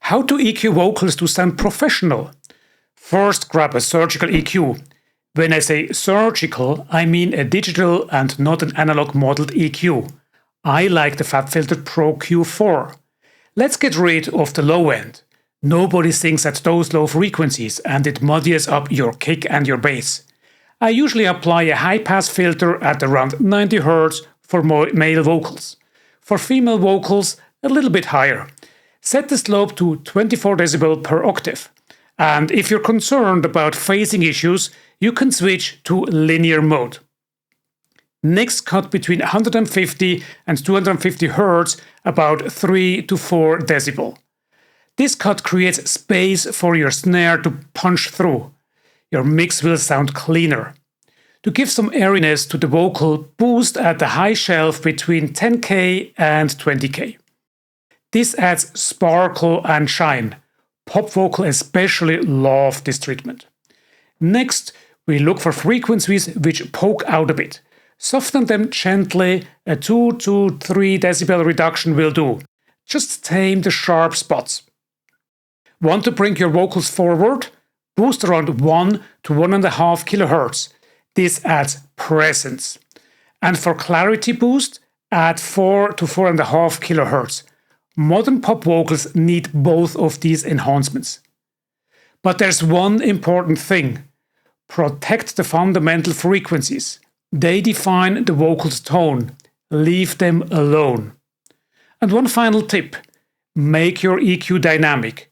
How to EQ vocals to sound professional? First, grab a surgical EQ. When I say surgical, I mean a digital and not an analog modeled EQ. I like the FabFilter Pro-Q4. Let's get rid of the low end. Nobody sings at those low frequencies and it muddies up your kick and your bass. I usually apply a high-pass filter at around 90 Hz for male vocals. For female vocals, a little bit higher. Set the slope to 24 dB per octave. And if you're concerned about phasing issues, you can switch to linear mode. Next, cut between 150 and 250 Hz about 3 to 4 dB. This cut creates space for your snare to punch through. Your mix will sound cleaner. To give some airiness to the vocal, boost at the high shelf between 10K and 20K. This adds sparkle and shine. Pop vocal especially love this treatment. Next, we look for frequencies which poke out a bit. Soften them gently, a 2 to 3 dB reduction will do. Just tame the sharp spots. Want to bring your vocals forward? Boost around 1 to 1.5 kHz. This adds presence. And for clarity boost, add 4 to 4.5 kHz. Modern pop vocals need both of these enhancements. But there's one important thing. Protect the fundamental frequencies. They define the vocal's tone. Leave them alone. And one final tip. Make your EQ dynamic.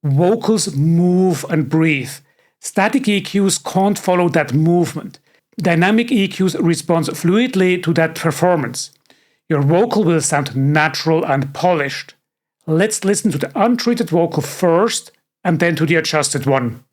Vocals move and breathe. Static EQs can't follow that movement. Dynamic EQs respond fluidly to that performance. Your vocal will sound natural and polished. Let's listen to the untreated vocal first and then to the adjusted one.